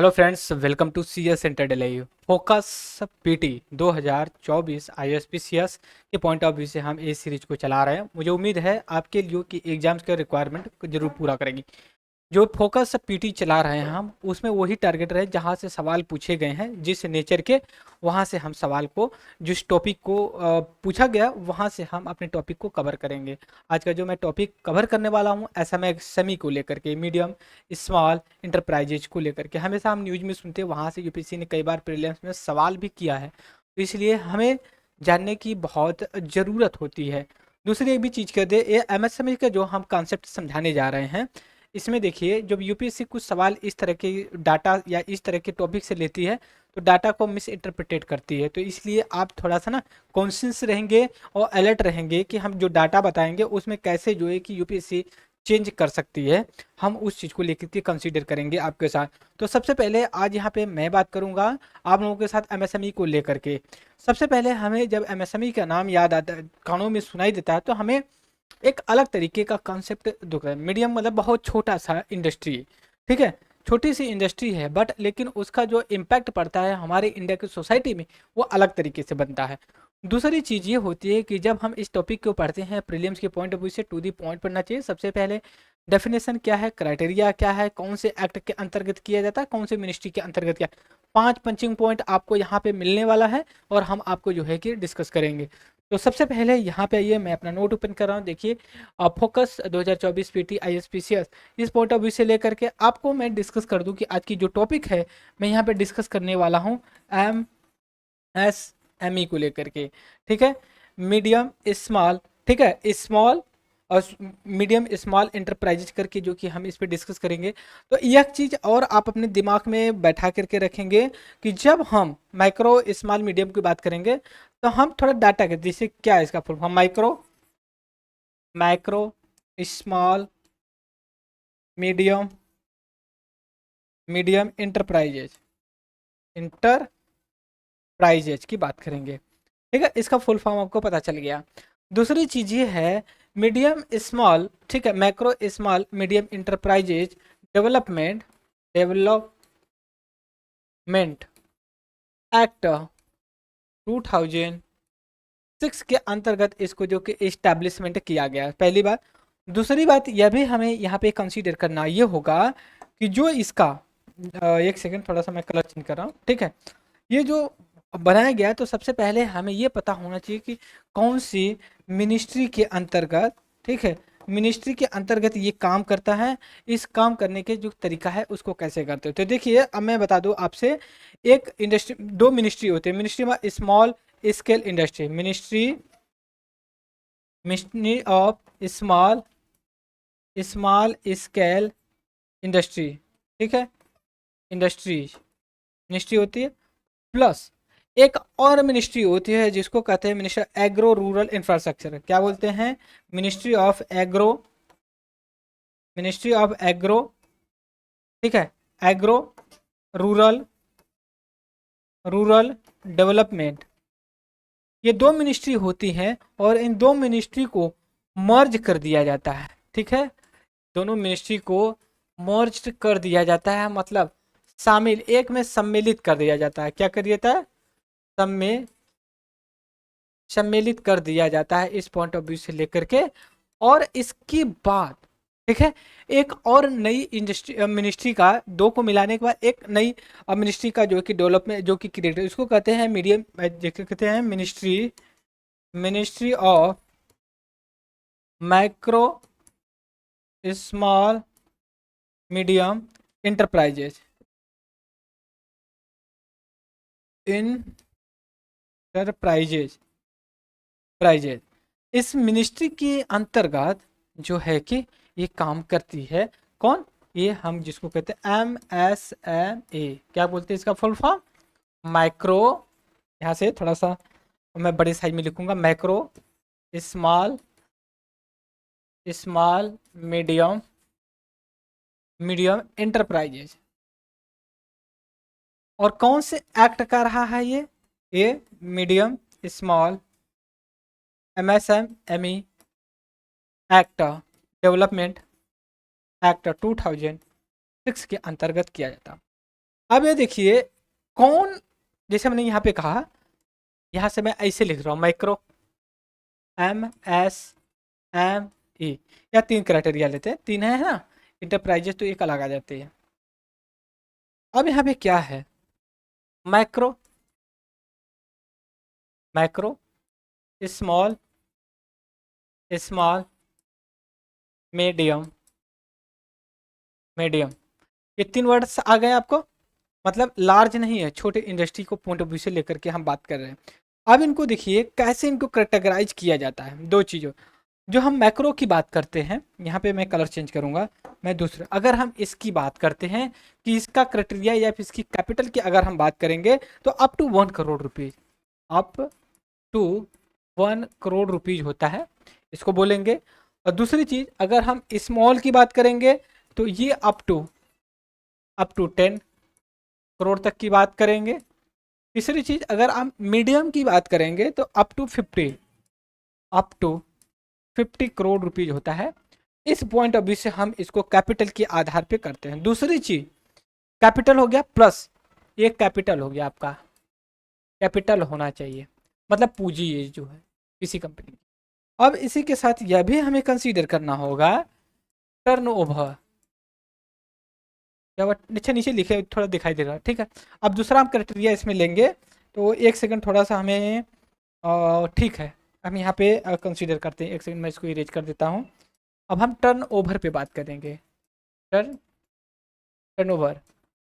Hello friends, welcome to C S inter focus PT 2024 ISPCS के point of view से हम इस series को चला रहे हैं। मुझे उम्मीद है आपके लिए कि एग्जाम्स के रिक्वायरमेंट को जरूर पूरा करेंगी। जो फोकस पीटी चला रहे हैं हम उसमें वही टारगेट रहे जहाँ से सवाल पूछे गए हैं, जिस नेचर के वहाँ से हम सवाल को, जिस टॉपिक को पूछा गया वहाँ से हम अपने टॉपिक को कवर करेंगे। आज का जो मैं टॉपिक कवर करने वाला हूँ एसएमई को लेकर के, मीडियम स्मॉल इंटरप्राइजेज को लेकर के। हमेशा हम न्यूज में सुनते हैं, वहाँ से यूपीएससी ने कई बार प्रीलिम्स में सवाल भी किया है, तो इसलिए हमें जानने की बहुत ज़रूरत होती है। दूसरी एक भी चीज़ कर दे, ये एमएसएमई का जो हम कॉन्सेप्ट समझाने जा रहे हैं, इसमें देखिए जब यूपीएससी कुछ सवाल इस तरह के डाटा या इस तरह के टॉपिक से लेती है तो डाटा को मिस इंटरप्रिटेट करती है। तो इसलिए आप थोड़ा सा ना कॉन्शियस रहेंगे और अलर्ट रहेंगे कि हम जो डाटा बताएंगे उसमें कैसे जो है कि यूपीएससी चेंज कर सकती है। हम उस चीज़ को लेकर के कंसीडर करेंगे आपके साथ। तो सबसे पहले आज यहाँ पे मैं बात करूँगा आप लोगों के साथ एमएसएमई को लेकर के। सबसे पहले हमें जब एमएसएमई का नाम याद आता है, कानों में सुनाई देता है, तो हमें एक अलग तरीके का कॉन्सेप्ट दिख रहा है। मीडियम मतलब बहुत छोटा सा इंडस्ट्री, ठीक है, छोटी सी इंडस्ट्री है, बट लेकिन उसका जो इम्पैक्ट पड़ता है हमारे इंडिया की सोसाइटी में वो अलग तरीके से बनता है। दूसरी चीज़ ये होती है कि जब हम इस टॉपिक को पढ़ते हैं प्रीलिम्स के पॉइंट ऑफ व्यू से, टू दी पॉइंट पढ़ना चाहिए। सबसे पहले डेफिनेशन क्या है, क्राइटेरिया क्या है, कौन से एक्ट के अंतर्गत किया जाता है, कौन से मिनिस्ट्री के अंतर्गत किया। 5 पंचिंग पॉइंट आपको यहाँ पे मिलने वाला है और हम आपको जो है कि डिस्कस करेंगे। तो सबसे पहले यहाँ पे आइए, मैं अपना नोट ओपन कर रहा हूँ। देखिए फोकस 2024 पीटी आईएसपीसीएस, इस पॉइंट ऑफ व्यू से लेकर के आपको मैं डिस्कस कर दूं कि आज की जो टॉपिक है मैं यहाँ पे डिस्कस करने वाला हूँ एम एस एम ई को लेकर के, ठीक है, मीडियम स्मॉल, ठीक है, स्मॉल और मीडियम स्मॉल इंटरप्राइजेज करके जो कि हम इस पे डिस्कस करेंगे। तो यह चीज़ और आप अपने दिमाग में बैठा करके रखेंगे कि जब हम माइक्रो स्मॉल मीडियम की बात करेंगे तो हम थोड़ा डाटा के, जैसे क्या है इसका full form, micro, micro small medium, medium enterprises, enterprises की बात करेंगे, ठीक है। इसका फुल फॉर्म आपको पता चल गया। दूसरी चीज ये है मीडियम स्मॉल, ठीक है, macro small medium enterprises development, development act 2006 के अंतर्गत इसको जो कि इस्टेब्लिशमेंट किया गया है, पहली बात। दूसरी बात यह भी हमें यहाँ पे कंसीडर करना ये होगा कि जो इसका एक सेकंड, थोड़ा सा मैं कलर चेंज कर रहा हूँ, ठीक है, ये जो बनाया गया है, तो सबसे पहले हमें ये पता होना चाहिए कि कौन सी मिनिस्ट्री के अंतर्गत, ठीक है, मिनिस्ट्री के अंतर्गत ये काम करता है। इस काम करने के जो तरीका है उसको कैसे करते हो, तो देखिए अब मैं बता दूं आपसे, एक इंडस्ट्री, दो मिनिस्ट्री होते हैं। मिनिस्ट्री में small scale industry, ministry, ministry of small small scale industry, ठीक है, इंडस्ट्रीज मिनिस्ट्री होती है। प्लस एक और मिनिस्ट्री होती है जिसको कहते हैं मिनिस्टर एग्रो रूरल इंफ्रास्ट्रक्चर, क्या बोलते हैं, ministry of agro, ministry of agro, ठीक है, एग्रो रूरल, रूरल डेवलपमेंट। ये दो मिनिस्ट्री होती हैं और इन दो मिनिस्ट्री को मर्ज कर दिया जाता है, ठीक है, दोनों मिनिस्ट्री को मर्ज कर दिया जाता है, मतलब शामिल, एक में सम्मिलित कर दिया जाता है। क्या कर दिया जाता है, सम्मिलित, सम्मिलित कर दिया जाता है इस पॉइंट ऑफ व्यू से लेकर के। और इसकी बात, ठीक है, एक और नई इंडस्ट्री मिनिस्ट्री का, दो को मिलाने के बाद एक नई मिनिस्ट्री का जो कि डेवलपमेंट जो कि क्रिएट, इसको कहते हैं मीडियम, कहते हैं ministry, ministry of micro small medium enterprises, enterprises prises. इस मिनिस्ट्री के अंतर्गत जो है कि ये काम करती है। कौन, ये हम जिसको कहते हैं MSMA, क्या बोलते हैं इसका फुल फॉर्म, माइक्रो, यहाँ से थोड़ा सा मैं बड़े साइज में लिखूंगा, micro small small medium, medium enterprises. और कौन से एक्ट कर रहा है ये medium small MSME act, development act 2006 के अंतर्गत किया जाता। अब ये देखिए कौन, जैसे हमने यहाँ पे कहा, यहाँ से मैं ऐसे लिख रहा हूँ माइक्रो, MSME, या 3 क्राइटेरिया लेते हैं, 3 है ना, इंटरप्राइजेस तो एक अलग आ जाती है। अब यहाँ पे क्या है, macro, macro, small, small, medium, medium, ये 3 वर्ड्स आ गए आपको। मतलब लार्ज नहीं है, छोटे इंडस्ट्री को पॉइंट ऑफ व्यू से लेकर के हम बात कर रहे हैं। अब इनको देखिए कैसे इनको कैटेगराइज किया जाता है, दो चीज़ों, जो हम मैक्रो की बात करते हैं, यहाँ पे मैं कलर चेंज करूंगा, मैं दूसरा, अगर हम इसकी बात करते हैं कि इसका क्राइटेरिया या फिर इसकी कैपिटल की अगर हम बात करेंगे तो up to 1 crore rupees, up to 1 crore rupees होता है, इसको बोलेंगे। और दूसरी चीज अगर हम स्मॉल की बात करेंगे तो ये अप टू 10 करोड़ तक की बात करेंगे। तीसरी चीज अगर हम मीडियम की बात करेंगे तो अप टू 50 करोड़ रुपीज होता है। इस पॉइंट ऑफ व्यू से हम इसको कैपिटल के आधार पे करते हैं। दूसरी चीज कैपिटल हो गया प्लस, ये कैपिटल हो गया आपका, कैपिटल होना चाहिए, मतलब पूंजी ये जो है किसी कंपनी की। अब इसी के साथ यह भी हमें कंसीडर करना होगा टर्नओवर, क्या नीचे नीचे लिखे थोड़ा दिखाई दे रहा है, ठीक है। अब दूसरा हम क्राइटेरिया इसमें लेंगे, तो एक सेकंड थोड़ा सा हमें, ठीक है, हम यहाँ पे कंसीडर करते हैं, एक सेकंड मैं इसको इरेज कर देता हूँ। अब हम टर्न ओवर पे बात करेंगे, टर्न टर्नओवर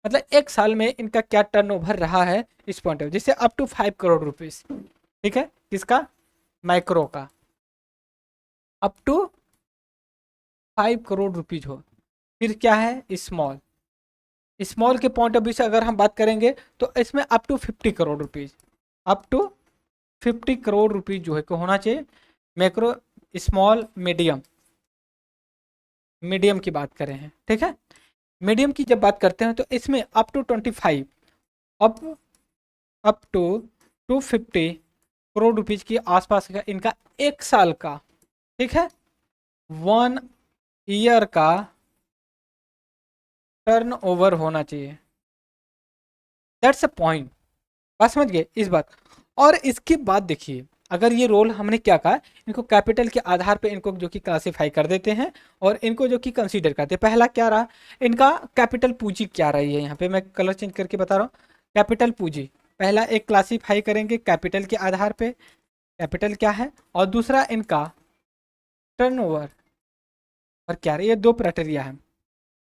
मतलब एक साल में इनका क्या टर्नओवर रहा है इस पॉइंट ऑफ, जैसे अप टू 5 करोड़ रुपीज, ठीक है, किसका, माइक्रो का, अप टू 5 करोड़ रुपीज हो। फिर क्या है स्मॉल, स्मॉल के पॉइंट ऑफ व्यू से अगर हम बात करेंगे तो इसमें up to 50 crore rupees, up to 50 crore rupees जो है को होना चाहिए। मैक्रो, स्मॉल, मीडियम, मीडियम की बात करें हैं, ठीक है। मीडियम की जब बात करते हैं तो इसमें up to 25, up up to 250 crore rupees के आसपास का इनका एक साल का, ठीक है, 1 ईयर का टर्न ओवर होना चाहिए। दैट्स अ पॉइंट, बात समझ गए इस बात। और इसके बाद देखिए अगर ये रोल हमने क्या कहा, इनको कैपिटल के आधार पे इनको जो कि क्लासिफाई कर देते हैं और इनको जो कि कंसीडर करते हैं। पहला क्या रहा, इनका कैपिटल पूंजी क्या रही है, यहाँ पे मैं कलर चेंज करके बता रहा हूँ, कैपिटल पूंजी पहला एक क्लासीफाई करेंगे कैपिटल के आधार पे, कैपिटल क्या है, और दूसरा इनका टर्नओवर और क्या रही, ये दो क्राइटेरिया है।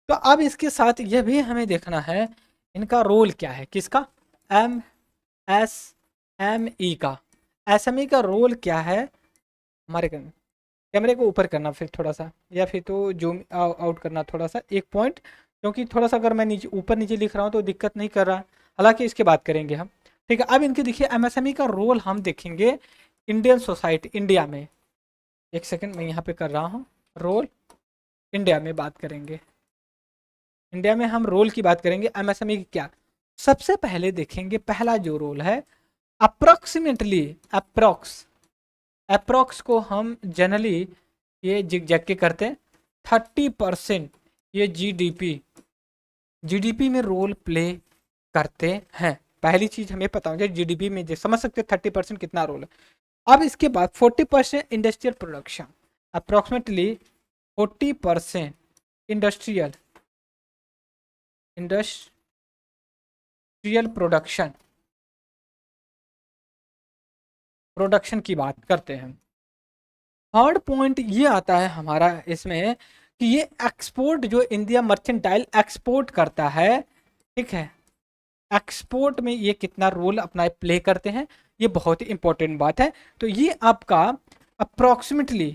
तो अब इसके साथ यह भी हमें देखना है इनका रोल क्या है, किसका, एम एस एम ई का, एसएमई का रोल क्या है हमारे कैमरे को ऊपर करना फिर थोड़ा सा, या फिर तो जूम आउट करना थोड़ा सा एक पॉइंट, क्योंकि थोड़ा सा अगर मैं नीचे ऊपर नीचे लिख रहा हूँ तो दिक्कत नहीं कर रहा, हालांकि इसके बात करेंगे हम, ठीक है। अब इनके देखिए एमएसएमई का रोल हम देखेंगे इंडियन सोसाइटी, इंडिया में, एक सेकंड मैं यहाँ पे कर रहा हूँ, रोल इंडिया में बात करेंगे, इंडिया में हम रोल की बात करेंगे एमएसएमई की क्या। सबसे पहले देखेंगे पहला जो रोल है, अप्रोक्सीमेटली, अप्रोक्स को हम जनरली ये जिग जैग के करते हैं, 30% ये जीडीपी में रोल प्ले करते हैं। पहली चीज हमें पता होना चाहिए, जीडीपी में जो समझ सकते हैं 30% कितना रोल है। अब इसके बाद 40% industrial production, approximately 40% industrial industrial production की बात करते हैं। थर्ड पॉइंट ये आता है हमारा इसमें कि ये एक्सपोर्ट जो इंडिया मर्चेंटाइल एक्सपोर्ट करता है, ठीक है, एक्सपोर्ट में ये कितना रोल अपना प्ले करते हैं, ये बहुत ही इंपॉर्टेंट बात है। तो ये आपका अप्रोक्सीमेटली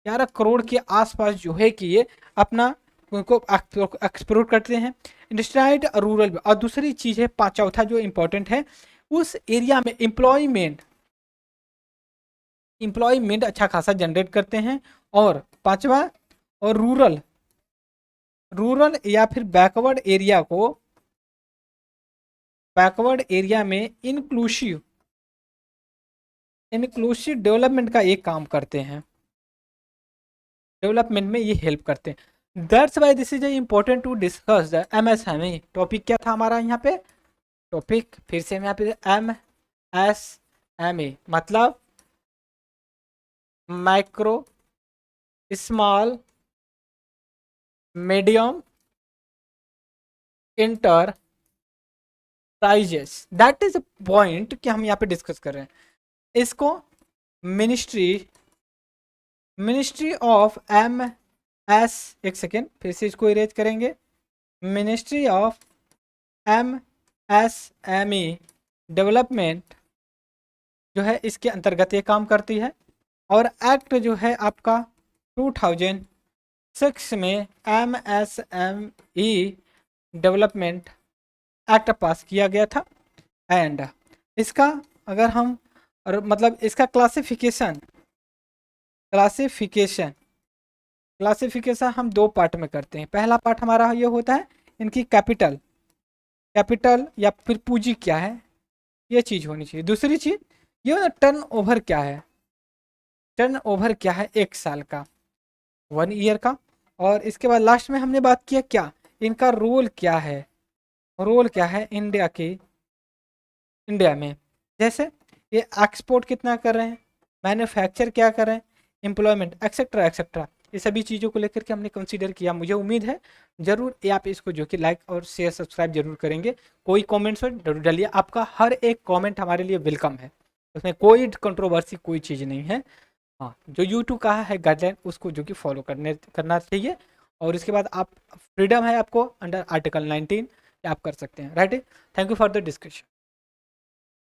11 करोड़ के आसपास जो है कि ये अपना उनको एक्सपोर्ट करते हैं, इंडस्ट्रियल रूरल। और दूसरी चीज़ है चौथा जो इम्पोर्टेंट है, उस एरिया में एम्प्लॉयमेंट अच्छा खासा जनरेट करते हैं। और पांचवा, और रूरल या फिर बैकवर्ड एरिया में इंक्लूसिव डेवलपमेंट का एक काम करते हैं, डेवलपमेंट में ये हेल्प करते हैं। That's why this is important to discuss the MSME। Topic क्या था हमारा यहाँ पे? टॉपिक फिर से हम यहाँ पे MSME मतलब micro small medium enterprises. That is a point कि हम यहाँ पे डिस्कस कर रहे हैं इसको। मिनिस्ट्री मिनिस्ट्री ऑफ MS, एक सेकेंड फिर से इसको इरेज करेंगे। मिनिस्ट्री ऑफ MSME डेवलपमेंट जो है इसके अंतर्गत ये काम करती है। और एक्ट जो है आपका 2006 में MSME डेवलपमेंट एक्ट पास किया गया था। एंड इसका अगर हम मतलब इसका क्लासिफिकेशन क्लासिफिकेशन हम दो पार्ट में करते हैं। पहला पार्ट हमारा ये होता है इनकी कैपिटल या फिर पूंजी क्या है, ये चीज़ होनी चाहिए। दूसरी चीज़ ये ना टर्न ओवर क्या है, टर्न ओवर क्या है एक साल का, 1 ईयर का। और इसके बाद लास्ट में हमने बात किया क्या इनका रोल क्या है, इंडिया में। जैसे ये एक्सपोर्ट कितना कर रहे हैं, मैन्युफैक्चर क्या कर रहे हैं, एम्प्लॉयमेंट एक्सेट्रा एक्सेट्रा, ये सभी चीज़ों को लेकर के हमने कंसीडर किया। मुझे उम्मीद है जरूर ये आप इसको जो कि लाइक और शेयर सब्सक्राइब जरूर करेंगे। कोई कमेंट्स जरूर डालिए, आपका हर एक कमेंट हमारे लिए वेलकम है, उसमें कोई कंट्रोवर्सी कोई चीज़ नहीं है। हाँ, जो यूट्यूब का है गाइडलाइन उसको जो कि फॉलो करना चाहिए। और इसके बाद आप फ्रीडम है आपको अंडर आर्टिकल 19 आप कर सकते हैं, right. Thank you for the discussion.